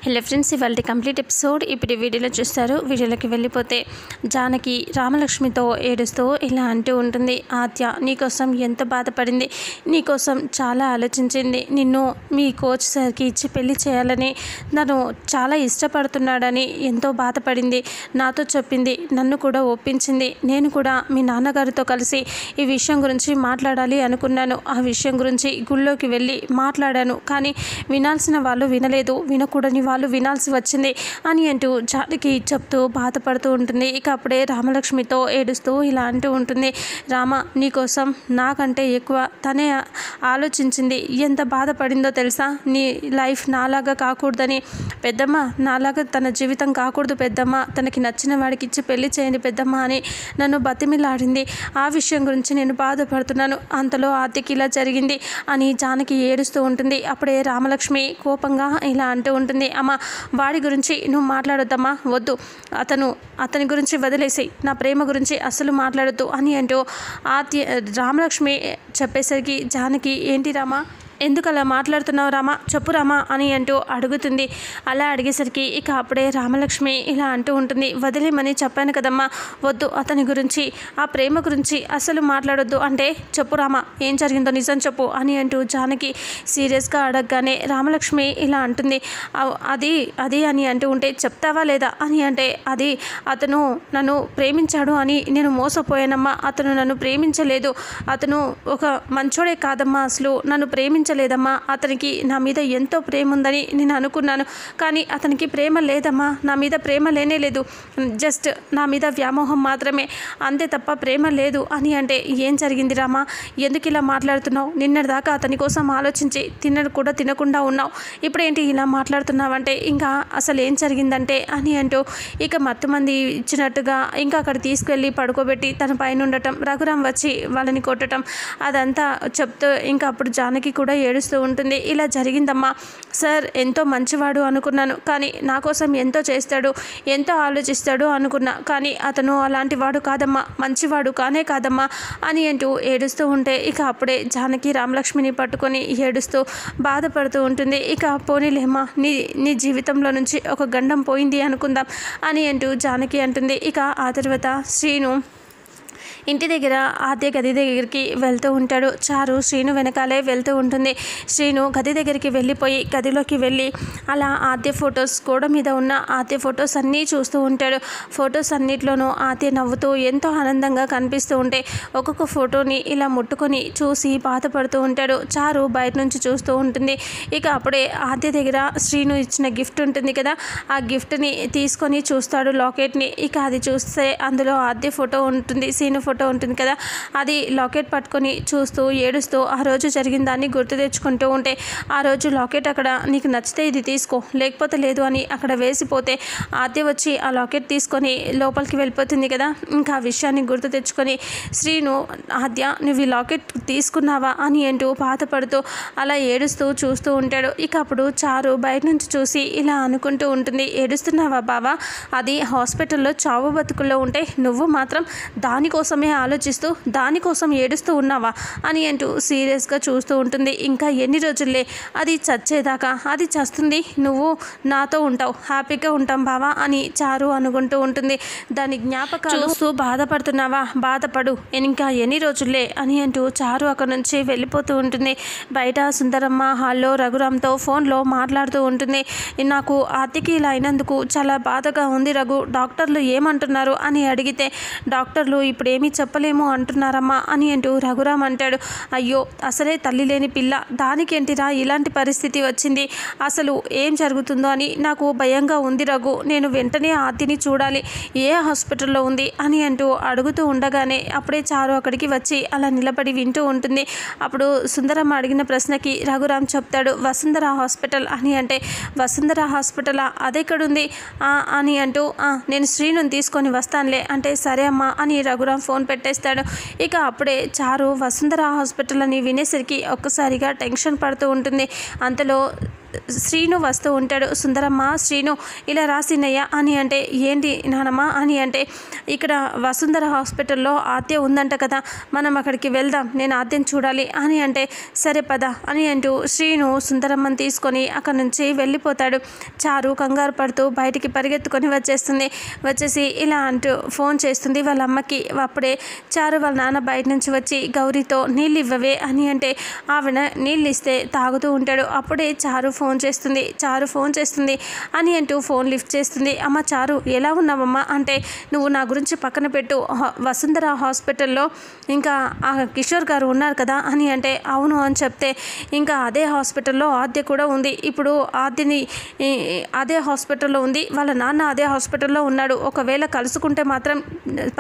Hello friends, ఇవాళ complete episode ఇప్పుడు వీడియోలో చూస్తారు. వీడియోలోకి వెళ్ళిపోతే జానకి రామలక్ష్మితో ఏడుస్తూ ఇలా అంటూ ఉంటుంది. ఆద్య నీకోసం ఎంత బాధపడింది, నీకోసం చాలా ఆలోచించింది. నిన్ను మీ కోచ్ సార్కి ఇచ్చి పెళ్లి చేయాలని, నన్ను చాలా ఇష్టపడుతున్నాడని ఎంతో బాధపడింది. నాతో చెప్పింది, నన్ను కూడా ఒప్పించింది. నేను కూడా మీ నాన్నగారితో కలిసి ఈ విషయం గురించి మాట్లాడాలి అనుకున్నాను. ఆ విషయం గురించి గుళ్ళోకి వెళ్ళి మాట్లాడాను, కానీ వినాల్సిన వాళ్ళు వినలేదు, వినకూడని వాళ్ళు వినాల్సి వచ్చింది అని అంటూ జానకి చెప్తూ బాధపడుతూ ఉంటుంది. ఇక అప్పుడే రామలక్ష్మితో ఏడుస్తూ ఇలా అంటూ ఉంటుంది. రామ, నీకోసం నాకంటే ఎక్కువ తనే ఆలోచించింది. ఎంత బాధపడిందో తెలుసా? నీ లైఫ్ నాలాగా కాకూడదని. పెద్దమ్మ నాలాగా తన జీవితం కాకూడదు పెద్దమ్మ, తనకి నచ్చిన వాడికి ఇచ్చి పెళ్లి చేయండి పెద్దమ్మ అని నన్ను బతిమిలాడింది. ఆ విషయం గురించి నేను బాధపడుతున్నాను. అంతలో ఆర్తికి ఇలా జరిగింది అని జానకి ఏడుస్తూ ఉంటుంది. అప్పుడే రామలక్ష్మి కోపంగా ఇలా అంటూ ఉంటుంది. అమ్మ, వాడి గురించి నువ్వు మాట్లాడొద్దమ్మా, వద్దు, అతని గురించి వదిలేసి నా ప్రేమ గురించి అస్సలు మాట్లాడొద్దు అని అంటూ రామలక్ష్మి చెప్పేసరికి జానకి, ఏంటి రామా, ఎందుకు అలా మాట్లాడుతున్నావు రామా, చెప్పు రామా అని అంటూ అడుగుతుంది. అలా అడిగేసరికి ఇక అప్పుడే రామలక్ష్మి ఇలా అంటూ ఉంటుంది. వదిలేమని చెప్పాను కదమ్మా, వద్దు, అతని గురించి ఆ ప్రేమ గురించి అసలు మాట్లాడొద్దు అంటే చెప్పు రామా, ఏం జరిగిందో నిజం చెప్పు అని అంటూ జానకి సీరియస్గా అడగగానే రామలక్ష్మి ఇలా అంటుంది. అది అని అంటూ ఉంటే చెప్తావా లేదా అని అంటే, అతను నన్ను ప్రేమించాడు అని నేను మోసపోయానమ్మా. అతను నన్ను ప్రేమించలేదు. అతను ఒక మంచోడే కాదమ్మా, అసలు నన్ను లేదమ్మా. అతనికి నా మీద ఎంతో ప్రేమ ఉందని నేను అనుకున్నాను, కానీ అతనికి ప్రేమ లేదమ్మా. నా మీద ప్రేమ లేనే లేదు, జస్ట్ నా మీద వ్యామోహం మాత్రమే, అంతే తప్ప ప్రేమ లేదు అని అంటే, ఏం జరిగింది రామా, ఎందుకు ఇలా మాట్లాడుతున్నావు? నిన్నటిదాకా అతని కోసం ఆలోచించి తిన్నడు కూడా తినకుండా ఉన్నావు, ఇప్పుడేంటి ఇలా మాట్లాడుతున్నావంటే, ఇంకా అసలు ఏం జరిగిందంటే అని అంటూ ఇక మత్తుమంది ఇచ్చినట్టుగా ఇంకా అక్కడ తీసుకెళ్ళి పడుకోబెట్టి తన పైన ఉండటం, రఘురాం వచ్చి వాళ్ళని కొట్టడం, అదంతా చెప్తూ ఇంకా అప్పుడు జానకి కూడా ఏడుస్తూ ఉంటుంది. ఇలా జరిగిందమ్మా. సార్ ఎంతో మంచివాడు అనుకున్నాను, కానీ నా కోసం ఎంతో చేస్తాడు, ఎంతో ఆలోచిస్తాడు అనుకున్నా, కానీ అతను అలాంటి వాడు కాదమ్మా, మంచివాడు కానే కాదమ్మా అని అంటూ ఏడుస్తూ ఉంటే ఇక అప్పుడే జానకి రామలక్ష్మిని పట్టుకొని ఏడుస్తూ బాధపడుతూ ఉంటుంది. ఇక పోనీలేమ్మా, నీ జీవితంలో నుంచి ఒక గండం పోయింది అనుకుందాం అని అంటూ జానకి అంటుంది. ఇక ఆ తర్వాత శ్రీను ఇంటి దగ్గర ఆద్య గది దగ్గరికి వెళ్తూ ఉంటాడు. చారు శ్రీను వెనకాలే వెళ్తూ ఉంటుంది. శ్రీను గది దగ్గరికి వెళ్ళిపోయి గదిలోకి వెళ్ళి అలా ఆద్య ఫొటోస్, గోడ మీద ఉన్న ఆద్య ఫొటోస్ అన్నీ చూస్తూ ఉంటాడు. ఫొటోస్ అన్నిట్లోనూ ఆద్య నవ్వుతూ ఎంతో ఆనందంగా కనిపిస్తూ ఉంటే ఒక్కొక్క ఫోటోని ఇలా ముట్టుకొని చూసి బాధపడుతూ ఉంటాడు. చారు బయట నుంచి చూస్తూ ఉంటుంది. ఇక అప్పుడే ఆద్య దగ్గర శ్రీను ఇచ్చిన గిఫ్ట్ ఉంటుంది కదా, ఆ గిఫ్ట్ని తీసుకొని చూస్తాడు, లాకెట్ని. ఇక అది చూస్తే అందులో ఆద్య ఫోటో ఉంటుంది, శ్రీను ఫోటో ఉంటుంది కదా, అది లాకెట్ పట్టుకొని చూస్తూ ఏడుస్తూ ఆ రోజు జరిగిన దాన్ని గుర్తు తెచ్చుకుంటూ ఉంటే, ఆ రోజు లాకెట్ అక్కడ నీకు నచ్చితే ఇది తీసుకో, లేకపోతే లేదు అని అక్కడ వేసిపోతే ఆద్య వచ్చి ఆ లాకెట్ తీసుకొని లోపలికి వెళ్ళిపోతుంది కదా. ఇంకా ఆ విషయాన్ని గుర్తు తెచ్చుకొని శ్రీను, ఆద్య నువ్వు ఈ లాకెట్ తీసుకున్నావా అని అంటూ బాధపడుతూ అలా ఏడుస్తూ చూస్తూ ఉంటాడు. ఇక అప్పుడు చారు బయట నుంచి చూసి ఇలా అనుకుంటూ ఉంటుంది. ఏడుస్తున్నావా బావా, అది హాస్పిటల్లో చావు బతుకుల్లో ఉంటే నువ్వు మాత్రం దానికోసమే ఆలోచిస్తూ దానికోసం ఏడుస్తూ ఉన్నావా అని అంటూ సీరియస్గా చూస్తూ ఉంటుంది. ఇంకా ఎన్ని రోజుల్లే, అది చచ్చేదాకా, అది చస్తుంది, నువ్వు నాతో ఉంటావు, హ్యాపీగా ఉంటాం బావా అని చారు అనుకుంటూ ఉంటుంది. దాని జ్ఞాపకాలు చూస్తూ బాధపడుతున్నావా, బాధపడు, ఇంకా ఎన్ని రోజుల్లే అని అంటూ చారు అక్కడ నుంచి వెళ్ళిపోతూ ఉంటుంది. బయట సుందరమ్మ హాల్లో రఘురామ్తో ఫోన్లో మాట్లాడుతూ ఉంటుంది. నాకు ఆర్తికి ఇలా అయినందుకు చాలా బాధగా ఉంది రఘు, డాక్టర్లు ఏమంటున్నారు అని అడిగితే, డాక్టర్లు ఇప్పుడు ఏమీ చెప్పలేము అంటున్నారమ్మా అని అంటూ రఘురామ్ అంటాడు. అయ్యో, అసలే తల్లి లేని పిల్ల, దానికేంటిరా ఇలాంటి పరిస్థితి వచ్చింది, అసలు ఏం జరుగుతుందో అని నాకు భయంగా ఉంది రఘు, నేను వెంటనే ఆర్తిని చూడాలి, ఏ హాస్పిటల్లో ఉంది అని అంటూ అడుగుతూ ఉండగానే అప్పుడే చారు అక్కడికి వచ్చి అలా నిలబడి వింటూ ఉంటుంది. అప్పుడు సుందరమ్మ అడిగిన ప్రశ్నకి రఘురామ్ చెప్తాడు, వసుంధర హాస్పిటల్ అని అంటే, వసుంధర హాస్పిటలా, అదెక్కడుంది అని అంటూ, నేను శ్రీను తీసుకొని వస్తానులే అంటే, సరే అమ్మా అని రఘురామ్ ఫోన్ పెట్టేస్తాడు. ఇక అప్పుడే చారు వసుంధర హాస్పిటల్ అని వినేసరికి ఒక్కసారిగా టెన్షన్ పడుతూ ఉంటుంది. అంతలో శ్రీను వస్తూ ఉంటాడు. సుందరమ్మ, శ్రీను ఇలా రాసినయ్యా అని అంటే, ఏంటి నానమ్మ అని అంటే, ఇక్కడ వసుంధర హాస్పిటల్లో ఆద్య ఉందంట కదా, మనం అక్కడికి వెళ్దాం, నేను ఆద్యను చూడాలి అని అంటే, సరే పద అని అంటూ శ్రీను సుందరమ్మని తీసుకొని అక్కడి నుంచి వెళ్ళిపోతాడు. చారు కంగారు పడుతూ బయటికి పరిగెత్తుకొని వచ్చేసి ఇలా అంటూ ఫోన్ చేస్తుంది వాళ్ళ అమ్మకి. అప్పుడే చారు వాళ్ళ నాన్న బయట నుంచి వచ్చి గౌరీతో నీళ్ళు ఇవ్వవే అని అంటే, ఆవిడ నీళ్ళు ఇస్తే తాగుతూ ఉంటాడు. అప్పుడే చారు ఫోన్ చేస్తుంది అని అంటూ ఫోన్ లిఫ్ట్ చేస్తుంది. అమ్మ చారు, ఎలా ఉన్నావమ్మా అంటే, నువ్వు నా గురించి పక్కన పెట్టు, వసుంధర హాస్పిటల్లో ఇంకా ఆ కిషోర్ గారు ఉన్నారు కదా అని అంటే, అవును అని చెప్తే, ఇంకా అదే హాస్పిటల్లో ఆద్య కూడా ఉంది, ఇప్పుడు ఆద్యని అదే హాస్పిటల్లో ఉంది, వాళ్ళ నాన్న అదే హాస్పిటల్లో ఉన్నాడు, ఒకవేళ కలుసుకుంటే మాత్రం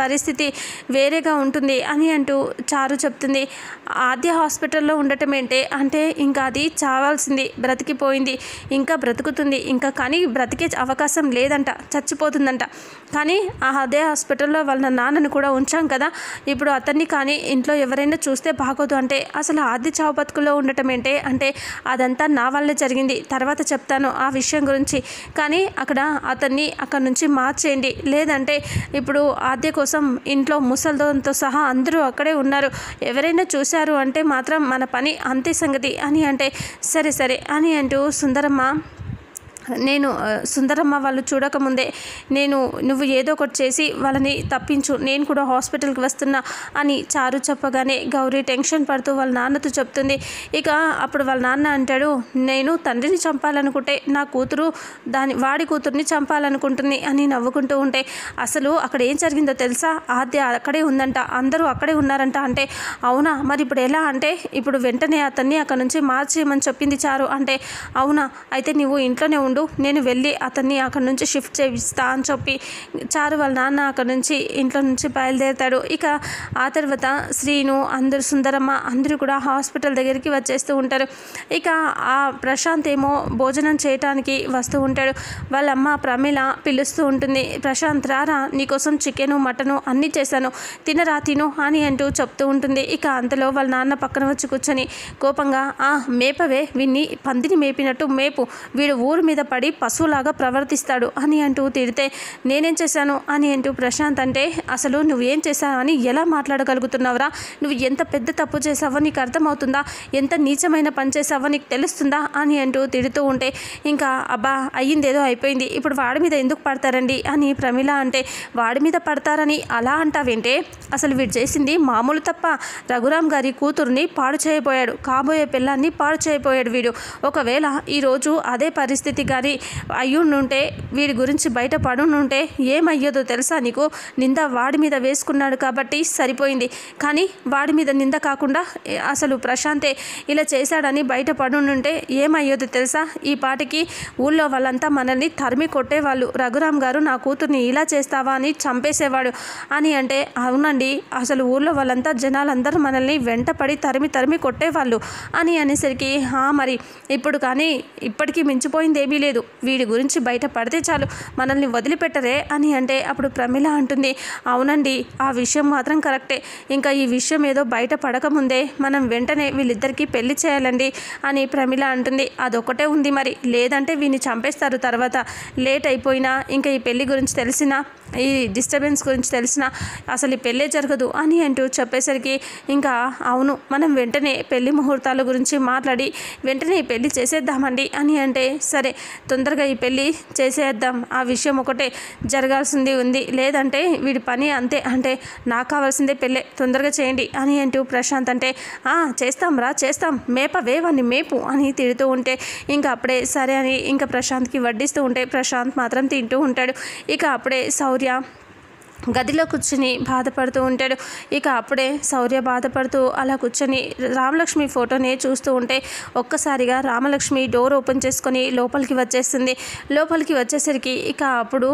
పరిస్థితి వేరేగా ఉంటుంది అని అంటూ చారు చెప్తుంది. ఆద్య హాస్పిటల్లో ఉండటం ఏంటే అంటే, ఇంకా అది చావాల్సింది, బ్రతికిపోయింది, ఇంకా బ్రతుకుతుంది, ఇంకా కానీ బ్రతికే అవకాశం లేదంట, చచ్చిపోతుందంట. కానీ అదే హాస్పిటల్లో వాళ్ళ నాన్నను కూడా ఉంచాం కదా, ఇప్పుడు అతన్ని కానీ ఇంట్లో ఎవరైనా చూస్తే బాగోదు అంటే, అసలు ఆద్య చావు బతుకుల్లో ఉండటం ఏంటే అంటే, అదంతా నా వల్లే జరిగింది, తర్వాత చెప్తాను ఆ విషయం గురించి, కానీ అతన్ని అక్కడి నుంచి మార్చేయండి, లేదంటే ఇప్పుడు ఆద్య కోసం ఇంట్లో ముసల్దోంతో సహా అందరూ అక్కడే ఉన్నారు, ఎవరైనా చూశారు అంటే మాత్రం మన పని అంతే సంగతి అని అంటే, సరే అని అంటూ సుందరమ్మ వాళ్ళు చూడకముందే నువ్వు ఏదో ఒకటి చేసి వాళ్ళని తప్పించు, నేను కూడా హాస్పిటల్కి వస్తున్నా అని చారు చెప్పగానే గౌరీ టెన్షన్ పడుతూ వాళ్ళ నాన్నతో చెప్తుంది. ఇక అప్పుడు వాళ్ళ నాన్న అంటాడు, నేను తండ్రిని చంపాలనుకుంటే నా కూతురు వాడి కూతుర్ని చంపాలనుకుంటుంది అని నవ్వుకుంటూ ఉంటే, అసలు అక్కడ ఏం జరిగిందో తెలుసా, ఆద్య అక్కడే ఉందంట, అందరూ అక్కడే ఉన్నారంట అంటే, అవునా, మరి ఇప్పుడు ఎలా అంటే, ఇప్పుడు వెంటనే అతన్ని అక్కడ నుంచి మార్చేయమని చెప్పింది చారు అంటే, అవునా, అయితే నువ్వు ఇంట్లోనే ఉండు, నేను వెళ్ళి అతన్ని అక్కడి నుంచి షిఫ్ట్ చేయిస్తా అని చెప్పి చారు వాళ్ళ నాన్న అక్కడి నుంచి ఇంట్లో నుంచి బయలుదేరుతాడు. ఇక ఆ తర్వాత శ్రీను, అందరూ, సుందరమ్మ అందరూ కూడా హాస్పిటల్ దగ్గరికి వచ్చేస్తూ ఉంటారు. ఇక ఆ ప్రశాంత్ ఏమో భోజనం చేయటానికి వస్తూ ఉంటాడు. వాళ్ళ అమ్మ ప్రమీల పిలుస్తూ ఉంటుంది, ప్రశాంత్ రారా, నీకోసం చికెను మటను అన్నీ చేశాను, తిను అని అంటూ చెప్తూ ఉంటుంది. ఇక అంతలో వాళ్ళ నాన్న పక్కన వచ్చి కూర్చొని కోపంగా, మేపవే, వీడిని పందిని మేపినట్టు మేపు, వీడు ఊరు మీద పడి పశువులాగా ప్రవర్తిస్తాడు అని అంటూ తిడితే, నేనేం చేశాను అని అంటూ ప్రశాంత్ అంటే, అసలు నువ్వేం చేశావని ఎలా మాట్లాడగలుగుతున్నావురా, నువ్వు ఎంత పెద్ద తప్పు చేసావో నీకు అర్థమవుతుందా, ఎంత నీచమైన పని చేసావో నీకు తెలుస్తుందా అని అంటూ తిడుతూ ఉంటే, ఇంకా అబ్బా అయ్యిందేదో అయిపోయింది, ఇప్పుడు వాడి మీద ఎందుకు పడతారండి అని ప్రమీల అంటే, వాడి మీద పడతారని అలా అంటావేంటే, అసలు వీడు చేసింది మామూలు తప్ప, రఘురామ్ గారి కూతుర్ని పాడు చేయబోయాడు, కాబోయే పిల్లాన్ని పాడు చేయబోయాడు వీడు, ఒకవేళ ఈరోజు అదే పరిస్థితి కానీ అయ్యుండుంటే, వీడి గురించి బయట పడుంటే ఏమయ్యేదో తెలుసా నీకు, నింద వాడి మీద వేసుకున్నాడు కాబట్టి సరిపోయింది, కానీ వాడి మీద నింద కాకుండా అసలు ప్రశాంతే ఇలా చేశాడని బయట పడుంటే ఏమయ్యేదో తెలుసా, ఈ పాటికి ఊళ్ళో వాళ్ళంతా మనల్ని తరిమి కొట్టేవాళ్ళు, రఘురామ్ గారు నా కూతుర్ని ఇలా చేస్తావా అని చంపేసేవాడు అని అంటే, అవునండి, అసలు ఊళ్ళో వాళ్ళంతా జనాలందరూ మనల్ని వెంటపడి తరిమి కొట్టేవాళ్ళు అని అనేసరికి, మరి ఇప్పుడు కానీ ఇప్పటికీ మించిపోయింది ఏమీ లేదు, వీడి గురించి బయట పడితే చాలు మనల్ని వదిలిపెట్టరే అని అంటే, అప్పుడు ప్రమీల అంటుంది, అవునండి, ఆ విషయం మాత్రం కరెక్టే, ఇంకా ఈ విషయం ఏదో బయట పడకముందే మనం వెంటనే వీళ్ళిద్దరికీ పెళ్లి చేయాలండి అని ప్రమీల అంటుంది. అదొక్కటే ఉంది మరి, లేదంటే వీడిని చంపేస్తారు, తర్వాత లేట్ అయిపోయినా, ఇంకా ఈ పెళ్లి గురించి తెలిసినా, ఈ డిస్టర్బెన్స్ గురించి తెలిసినా అసలు ఈ పెళ్ళే జరగదు అని అంటూ చెప్పేసరికి, ఇంకా అవును, మనం వెంటనే పెళ్లి ముహూర్తాల గురించి మాట్లాడి వెంటనే ఈ పెళ్లి చేసేద్దామండి అని అంటే, సరే తొందరగా ఈ పెళ్ళి చేసేద్దాం, ఆ విషయం ఒకటే జరగాల్సింది ఉంది, లేదంటే వీడి పని అంతే అంటే, నాకు కావాల్సిందే పెళ్ళే, తొందరగా చేయండి అని అంటూ ప్రశాంత్ అంటే, చేస్తాం, మేపవేవాన్ని మేపు అని తిడుతూ ఉంటే, ఇంకా అప్పుడే సరే అని ఇంకా ప్రశాంత్కి వడ్డిస్తూ ఉంటే ప్రశాంత్ మాత్రం తింటూ ఉంటాడు. ఇక అప్పుడే శౌర్య గదిలో కూర్చుని బాధపడుతూ ఉంటాడు. ఇక అప్పుడే శౌర్య బాధపడుతూ అలా కూర్చొని రామలక్ష్మి ఫోటోని చూస్తూ ఉంటే, ఒక్కసారిగా రామలక్ష్మి డోర్ ఓపెన్ చేసుకొని లోపలికి వచ్చేస్తుంది. లోపలికి వచ్చేసరికి ఇక అప్పుడు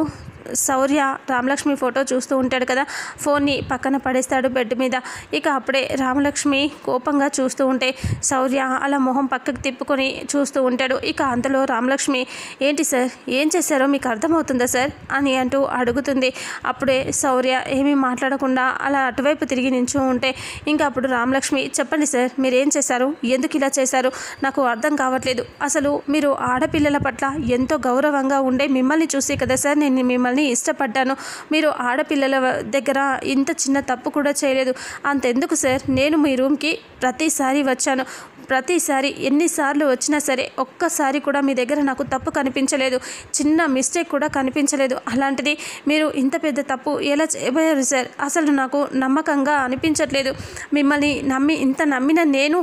శౌర్య రామలక్ష్మి ఫోటో చూస్తూ ఉంటాడు కదా, ఫోన్ని పక్కన పడేస్తాడు బెడ్ మీద. ఇక అప్పుడే రామలక్ష్మి కోపంగా చూస్తూ ఉంటే శౌర్య అలా మొహం పక్కకు తిప్పుకొని చూస్తూ ఉంటాడు. ఇక అంతలో రామలక్ష్మి, ఏంటి సార్, ఏం చేశారో మీకు అర్థమవుతుందా సార్ అని అంటూ అడుగుతుంది. అప్పుడే శౌర్య ఏమీ మాట్లాడకుండా అలా అటువైపు తిరిగి నించో ఉంటే ఇంకా అప్పుడు రామలక్ష్మి, చెప్పండి సార్, మీరేం చేశారు, ఎందుకు ఇలా చేశారు, నాకు అర్థం కావట్లేదు. అసలు మీరు ఆడపిల్లల పట్ల ఎంతో గౌరవంగా ఉండే మిమ్మల్ని చూసి కదా సార్ నేను మిమ్మల్ని ఇష్టపడ్డాను. మీరు ఆడపిల్లల దగ్గర ఇంత చిన్న తప్పు కూడా చేయలేదు. అంతెందుకు సార్, నేను మీ రూమ్కి ప్రతిసారి వచ్చాను. ప్రతిసారి ఎన్నిసార్లు వచ్చినా సరే ఒక్కసారి కూడా మీ దగ్గర నాకు తప్పు కనిపించలేదు, చిన్న మిస్టేక్ కూడా కనిపించలేదు. అలాంటిది మీరు ఇంత పెద్ద తప్పు ఎలా చేయబోయారు సార్? అసలు నాకు నమ్మకంగా అనిపించట్లేదు. మిమ్మల్ని ఇంత నమ్మిన నేను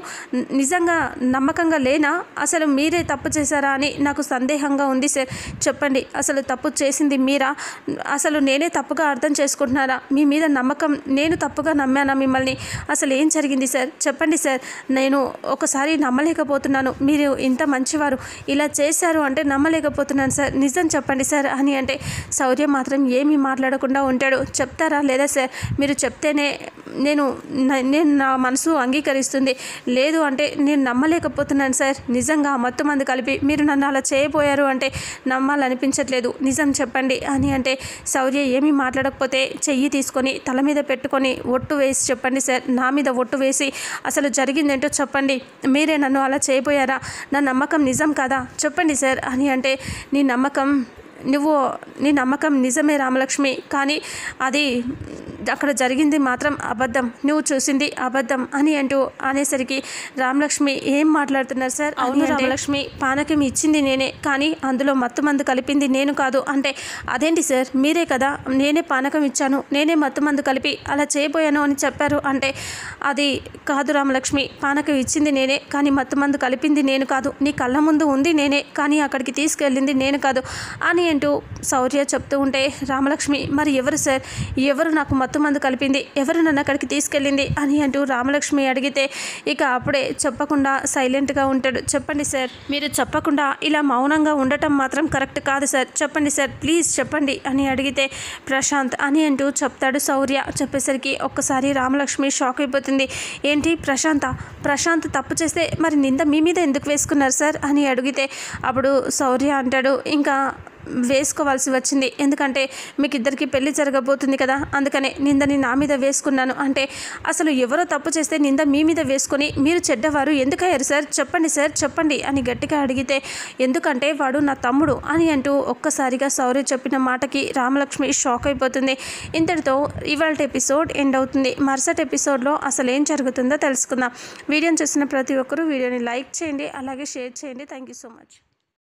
నిజంగా నమ్మకంగా లేనా? అసలు మీరే తప్పు చేశారా అని నాకు సందేహంగా ఉంది సార్. చెప్పండి, అసలు తప్పు చేసింది మీరా? అసలు నేనే తప్పుగా అర్థం చేసుకుంటున్నారా? మీ మీద నమ్మకం నేను తప్పుగా నమ్మానా మిమ్మల్ని? అసలు ఏం జరిగింది సార్? చెప్పండి సార్. నేను ఒకసారి నమ్మలేకపోతున్నాను. మీరు ఇంత మంచివారు, ఇలా చేశారు అంటే నమ్మలేకపోతున్నాను సార్. నిజం చెప్పండి సార్ అని అంటే శౌర్య మాత్రం ఏమీ మాట్లాడకుండా ఉంటాడు. చెప్తారా లేదా సార్? మీరు చెప్తేనే నేను నా మనసు అంగీకరిస్తుంది. లేదు అంటే నేను నమ్మలేకపోతున్నాను సార్. నిజంగా మత్తు మంది కలిపి మీరు నన్ను అలా చేయబోయారు అంటే నమ్మాలనిపించట్లేదు. నిజం చెప్పండి అని అంటే శౌర్య ఏమీ మాట్లాడకపోతే చెయ్యి తీసుకొని తల మీద పెట్టుకొని ఒట్టు వేసి చెప్పండి సార్, నా మీద ఒట్టు వేసి అసలు జరిగిందేంటో చెప్పండి. మీరే నన్ను అలా చేయబోయారా? నా నమ్మకం నిజం కాదా? చెప్పండి సార్ అని అంటే నీ నమ్మకం నిజమే రామలక్ష్మి, కానీ అది అక్కడ జరిగింది మాత్రం అబద్ధం, నువ్వు చూసింది అబద్ధం అని అంటూ అనేసరికి రామలక్ష్మి, ఏం మాట్లాడుతున్నారు సార్? అవును రామలక్ష్మి, పానకం ఇచ్చింది నేనే, కానీ అందులో మత్తు మందు కలిపింది నేను కాదు అంటే అదేంటి సార్, మీరే కదా నేనే పానకం ఇచ్చాను, నేనే మత్తు మందు కలిపి అలా చేయబోయాను అని చెప్పారు అంటే అది కాదు రామలక్ష్మి, పానకం ఇచ్చింది నేనే కానీ మత్తు మందు కలిపింది నేను కాదు, నీ కళ్ళ ముందు ఉంది నేనే కానీ అక్కడికి తీసుకెళ్ళింది నేను కాదు అని అంటూ శౌర్య చెప్తూ ఉంటే రామలక్ష్మి, మరి ఎవరు సార్, ఎవరు నాకు మత్తు మందు కలిపింది, ఎవరు నన్ను అక్కడికి తీసుకెళ్ళింది అని అంటూ రామలక్ష్మి అడిగితే ఇక అప్పుడే చెప్పకుండా సైలెంట్గా ఉంటాడు. చెప్పండి సార్, మీరు చెప్పకుండా ఇలా మౌనంగా ఉండటం మాత్రం కరెక్ట్ కాదు సార్, చెప్పండి సార్, ప్లీజ్ చెప్పండి అని అడిగితే ప్రశాంత్ అని అంటూ చెప్తాడు శౌర్య. చెప్పేసరికి ఒక్కసారి రామలక్ష్మి షాక్ అయిపోతుంది. ఏంటి ప్రశాంత్ తప్పు చేస్తే మరి నింద మీ మీద ఎందుకు వేసుకున్నారు సార్ అని అడిగితే అప్పుడు శౌర్య అంటాడు, ఇంకా వేసుకోవాల్సి వచ్చింది, ఎందుకంటే మీకు ఇద్దరికి పెళ్లి జరగబోతుంది కదా, అందుకనే నిందని నా మీద వేసుకున్నాను అంటే అసలు ఎవరో తప్పు చేస్తే నింద మీ మీద వేసుకొని మీరు చెడ్డవారు ఎందుకయ్యారు సార్, చెప్పండి సార్ చెప్పండి అని గట్టిగా అడిగితే ఎందుకంటే వాడు నా తమ్ముడు అని అంటూ ఒక్కసారిగా శౌర్య చెప్పిన మాటకి రామలక్ష్మి షాక్ అయిపోతుంది. ఇంతటితో ఇవాళ ఎపిసోడ్ ఎండ్ అవుతుంది. మరుసటి ఎపిసోడ్లో అసలు ఏం జరుగుతుందో తెలుసుకుందాం. వీడియోని చూసిన ప్రతి ఒక్కరూ వీడియోని లైక్ చేయండి, అలాగే షేర్ చేయండి. Thank you so much.